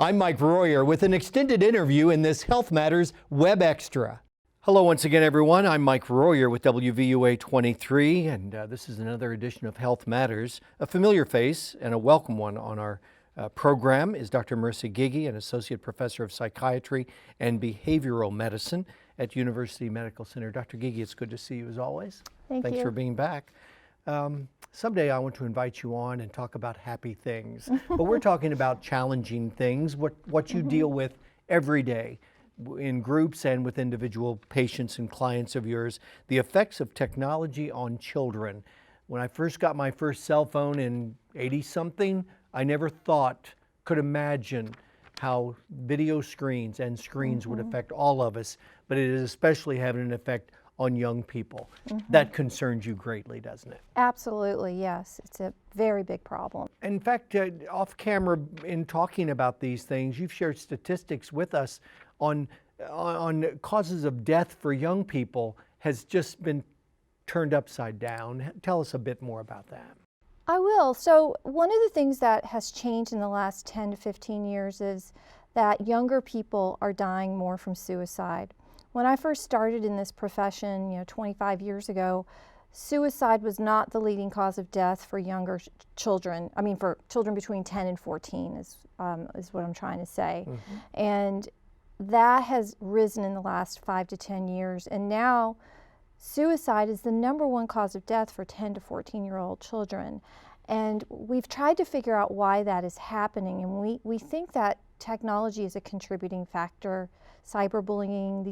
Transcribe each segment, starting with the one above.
I'm Mike Royer with an extended interview in this Health Matters Web Extra. Hello once again, everyone. I'm Mike Royer with WVUA 23, and this is another edition of Health Matters. A familiar face and a welcome one on our program is Dr. Marissa Giggie, an associate professor of psychiatry and behavioral medicine at University Medical Center. Dr. Giggie, it's good to see you as always. Thanks for being back. Someday I want to invite you on and talk about happy things, but we're talking about challenging things, what you deal with every day in groups and with individual patients and clients of yours, the effects of technology on children. When I first got my first cell phone in 80-something, I never could imagine how video screens and screens would affect all of us, but it is especially having an effect on young people. That concerns you greatly, doesn't it? Absolutely, yes. It's a very big problem. In fact, off camera, in talking about these things, you've shared statistics with us on causes of death for young people has just been turned upside down. Tell us a bit more about that. I will. So one of the things that has changed in the last 10 to 15 years is that younger people are dying more from suicide. When I first started in this profession, 25 years ago, suicide was not the leading cause of death for younger children. I mean, for children between 10 and 14 is what I'm trying to say. And that has risen in the last 5 to 10 years. And now suicide is the #1 cause of death for 10 to 14-year-old children. And we've tried to figure out why that is happening. And we think that technology is a contributing factor. Cyberbullying,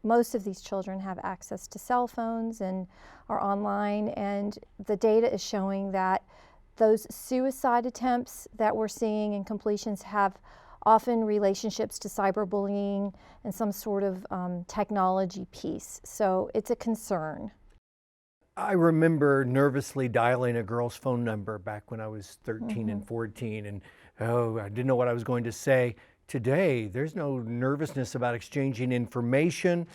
most of these children have access to cell phones and are online, and the data is showing that those suicide attempts that we're seeing and completions have often relationships to cyberbullying and some sort of technology piece. So it's a concern. I remember nervously dialing a girl's phone number back when I was 13 and 14, and I didn't know what I was going to say. Today, there's no nervousness about exchanging information,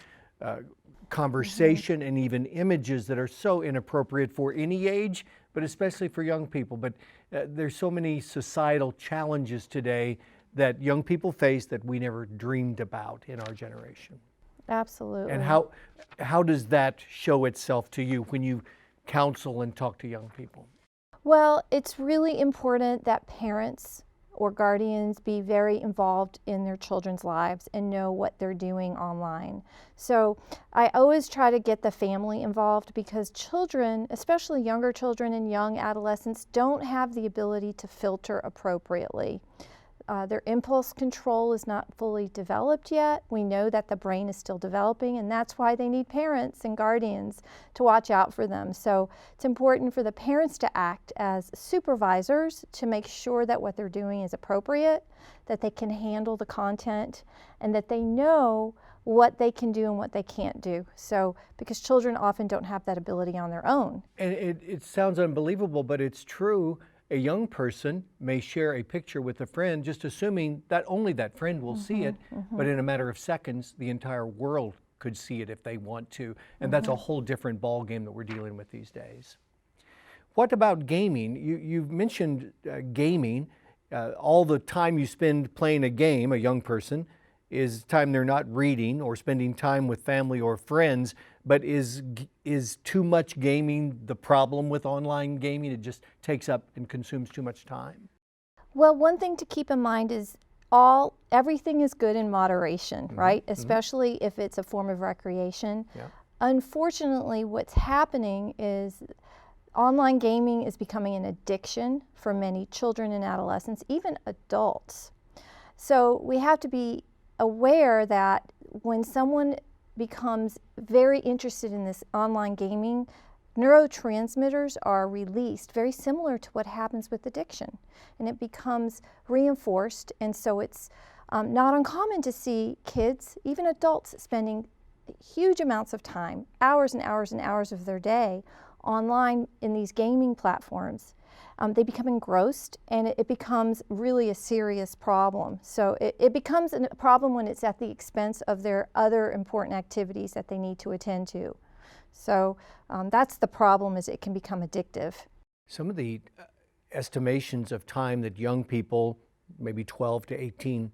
conversation, and even images that are so inappropriate for any age, but especially for young people. But there's so many societal challenges today that young people face that we never dreamed about in our generation. Absolutely. And how does that show itself to you when you counsel and talk to young people? Well, it's really important that parents or guardians be very involved in their children's lives and know what they're doing online. So I always try to get the family involved because children, especially younger children and young adolescents, don't have the ability to filter appropriately. Their impulse control is not fully developed yet. We know that the brain is still developing, and that's why they need parents and guardians to watch out for them. So it's important for the parents to act as supervisors to make sure that what they're doing is appropriate, that they can handle the content, and that they know what they can do and what they can't do. So, because children often don't have that ability on their own. And it sounds unbelievable, but it's true. A young person may share a picture with a friend, just assuming that only that friend will see it, but in a matter of seconds, the entire world could see it if they want to. And that's a whole different ballgame that we're dealing with these days. What about gaming? You've mentioned gaming. All the time you spend playing a game, a young person, is time they're not reading or spending time with family or friends. But is too much gaming the problem with online gaming? It just takes up and consumes too much time? Well, one thing to keep in mind is everything is good in moderation, right? Especially if it's a form of recreation. Yeah. Unfortunately, what's happening is online gaming is becoming an addiction for many children and adolescents, even adults. So we have to be aware that when someone becomes very interested in this online gaming, neurotransmitters are released, very similar to what happens with addiction. And it becomes reinforced, and so it's not uncommon to see kids, even adults, spending huge amounts of time, hours and hours and hours of their day online in these gaming platforms. They become engrossed, and it becomes really a serious problem. So it becomes a problem when it's at the expense of their other important activities that they need to attend to. So that's the problem, is it can become addictive. Some of the estimations of time that young people maybe 12 to 18,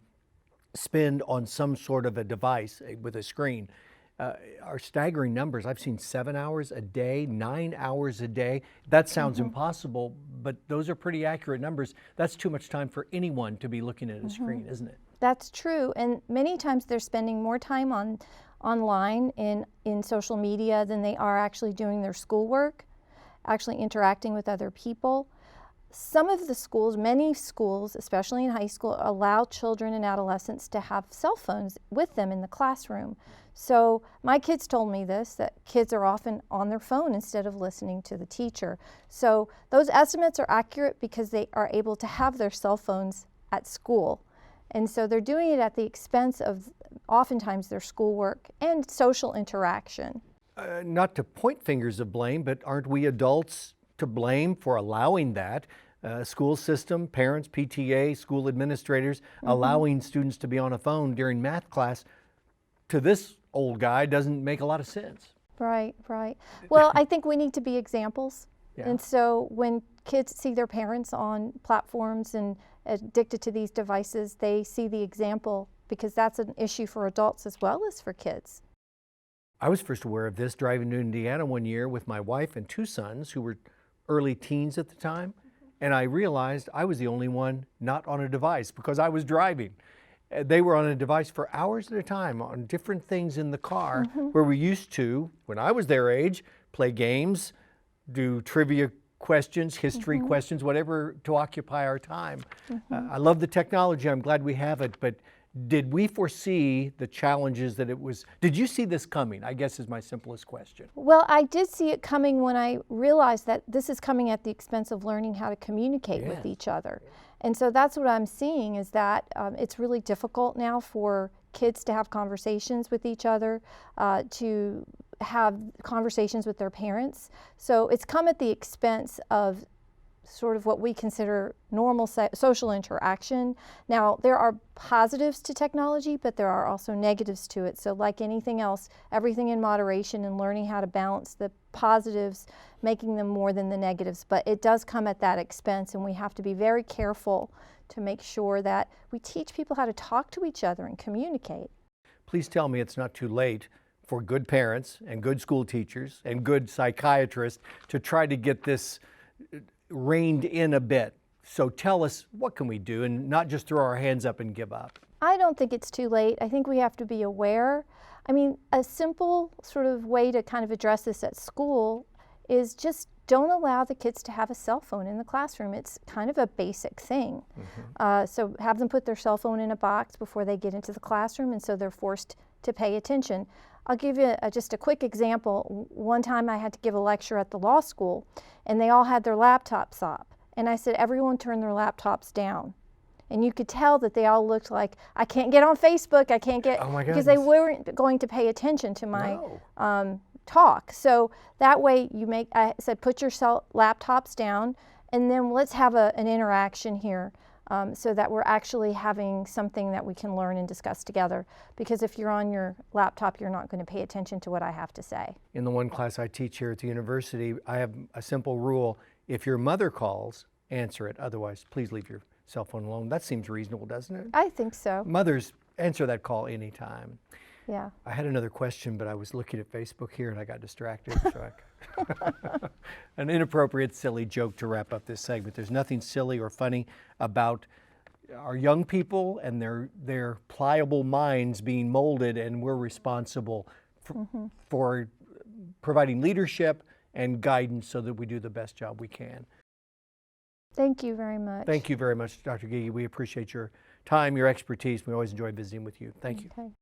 spend on some sort of a device with a screen are staggering numbers. I've seen 7 hours a day, 9 hours a day. That sounds impossible, but those are pretty accurate numbers. That's too much time for anyone to be looking at a screen, isn't it? That's true, and many times they're spending more time online in social media than they are actually doing their schoolwork, actually interacting with other people. Some of the schools, many schools, especially in high school, allow children and adolescents to have cell phones with them in the classroom. So my kids told me this, that kids are often on their phone instead of listening to the teacher. So those estimates are accurate because they are able to have their cell phones at school. And so they're doing it at the expense of oftentimes their schoolwork and social interaction. Not to point fingers of blame, but aren't we adults to blame for allowing that? School system, parents, PTA, school administrators, allowing students to be on a phone during math class, to this old guy, doesn't make a lot of sense. Right, right. Well, I think we need to be examples. Yeah. And so when kids see their parents on platforms and addicted to these devices, they see the example, because that's an issue for adults as well as for kids. I was first aware of this driving to Indiana one year with my wife and 2 sons who were early teens at the time. And I realized I was the only one not on a device because I was driving. They were on a device for hours at a time on different things in the car, where we used to, when I was their age, play games, do trivia questions, history questions, whatever to occupy our time. I love the technology. I'm glad we have it, but did we foresee the challenges that it was? Did you see this coming? I guess is my simplest question. Well, I did see it coming when I realized that this is coming at the expense of learning how to communicate with each other. And so that's what I'm seeing, is that it's really difficult now for kids to have conversations with each other, to have conversations with their parents. So it's come at the expense of sort of what we consider normal social interaction. Now, there are positives to technology, but there are also negatives to it. So like anything else, everything in moderation, and learning how to balance the positives, making them more than the negatives. But it does come at that expense, and we have to be very careful to make sure that we teach people how to talk to each other and communicate. Please tell me it's not too late for good parents and good school teachers and good psychiatrists to try to get this reined in a bit. So tell us, what can we do, and not just throw our hands up and give up? I don't think it's too late. I think we have to be aware. I mean, a simple sort of way to kind of address this at school is just don't allow the kids to have a cell phone in the classroom. It's kind of a basic thing. So have them put their cell phone in a box before they get into the classroom, and so they're forced to pay attention. I'll give you just a quick example. One time I had to give a lecture at the law school, and they all had their laptops up. And I said, everyone turn their laptops down. And you could tell that they all looked like, I can't get on Facebook, I can't get, because they weren't going to pay attention to my talk. So that way I said, put your laptops down, and then let's have an interaction here. So that we're actually having something that we can learn and discuss together. Because if you're on your laptop, you're not going to pay attention to what I have to say. In the one class I teach here at the university, I have a simple rule. If your mother calls, answer it. Otherwise, please leave your cell phone alone. That seems reasonable, doesn't it? I think so. Mothers, answer that call anytime. Yeah. I had another question, but I was looking at Facebook here and I got distracted. An inappropriate, silly joke to wrap up this segment. There's nothing silly or funny about our young people and their pliable minds being molded, and we're responsible for providing leadership and guidance so that we do the best job we can. Thank you very much. Thank you very much, Dr. Giggie. We appreciate your time, your expertise. We always enjoy visiting with you. Thank you.